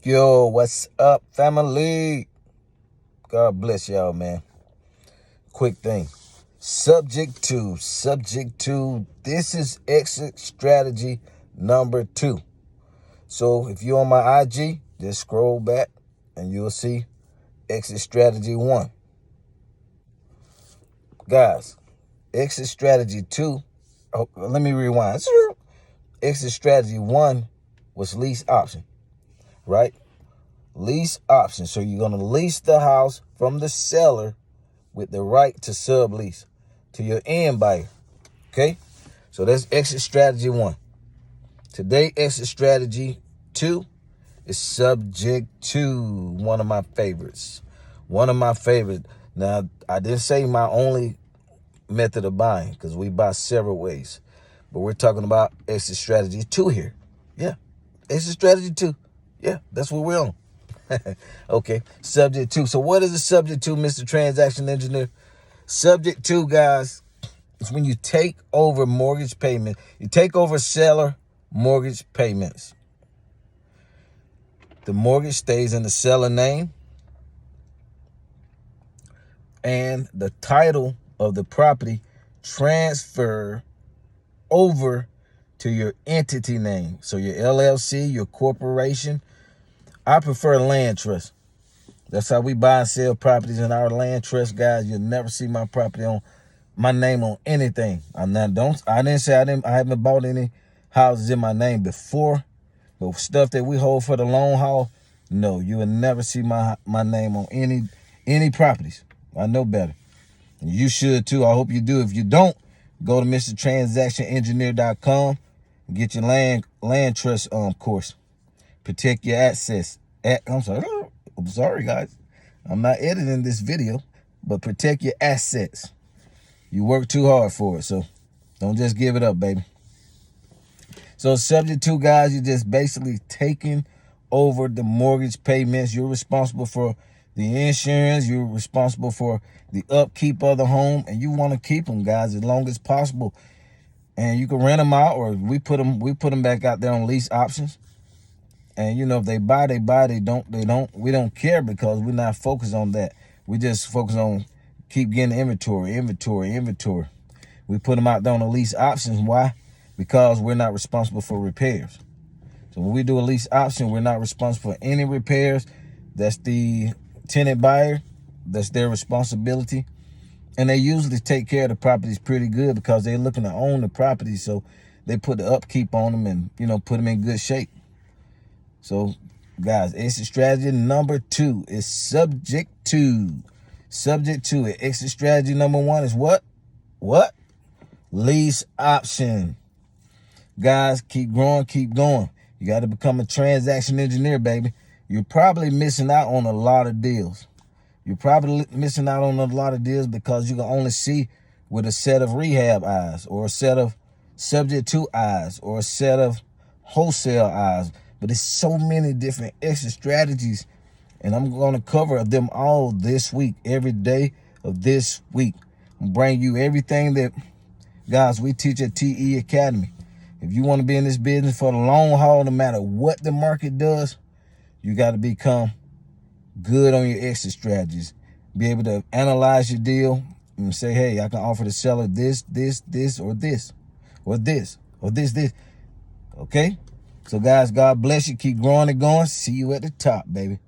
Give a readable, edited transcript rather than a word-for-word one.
Yo, what's up, family? God bless y'all, man. Quick thing. Subject to. This is exit strategy number 2. So if you're on my IG, just scroll back and you'll see exit strategy 1. Guys, exit strategy 2. Oh, let me rewind. Exit strategy 1 was lease option, right? Lease option. So you're going to lease the house from the seller with the right to sublease to your end buyer. Okay? So that's exit strategy 1. Today, exit strategy 2 is subject to, one of my favorites. Now, I didn't say my only method of buying because we buy several ways. But we're talking about exit strategy 2 here. Yeah. Exit strategy 2. Yeah, that's what we're on. Okay, subject to. So what is a subject to, Mr. Transaction Engineer? Subject to, guys, is when you take over mortgage payment. You take over seller mortgage payments. The mortgage stays in the seller name, and the title of the property transfer over to your entity name. So your LLC, your corporation. I prefer land trust. That's how we buy and sell properties in our land trust, guys. You'll never see my property on my name on anything. I haven't bought any houses in my name before, but stuff that we hold for the long haul, no, you will never see my name on any properties. I know better. You should too. I hope you do. If you don't, go to MrTransactionEngineer.com and get your land trust course. Protect your assets. I'm sorry, guys. I'm not editing this video, but protect your assets. You work too hard for it, so don't just give it up, baby. So subject to, guys, you're just basically taking over the mortgage payments. You're responsible for the insurance. You're responsible for the upkeep of the home, and you want to keep them, guys, as long as possible. And you can rent them out, or we put them back out there on lease options. And if they buy, they buy. They don't. We don't care because we're not focused on that. We just focus on keep getting inventory. We put them out there on the lease options. Why? Because we're not responsible for repairs. So when we do a lease option, we're not responsible for any repairs. That's the tenant buyer. That's their responsibility. And they usually take care of the properties pretty good because they're looking to own the property. So they put the upkeep on them and, put them in good shape. So, guys, exit strategy number 2 is subject to. Subject to it. Exit strategy number 1 is what? Lease option. Guys, keep growing, keep going. You got to become a transaction engineer, baby. You're probably missing out on a lot of deals. You're probably missing out on a lot of deals because you can only see with a set of rehab eyes or a set of subject to eyes or a set of wholesale eyes. But there's so many different exit strategies, and I'm going to cover them all this week, every day of this week. I'm bring you everything that, guys, we teach at TE Academy. If you want to be in this business for the long haul, no matter what the market does, you got to become good on your exit strategies. Be able to analyze your deal and say, hey, I can offer the seller this, or this, or this, or this. Okay? So, guys, God bless you. Keep growing and going. See you at the top, baby.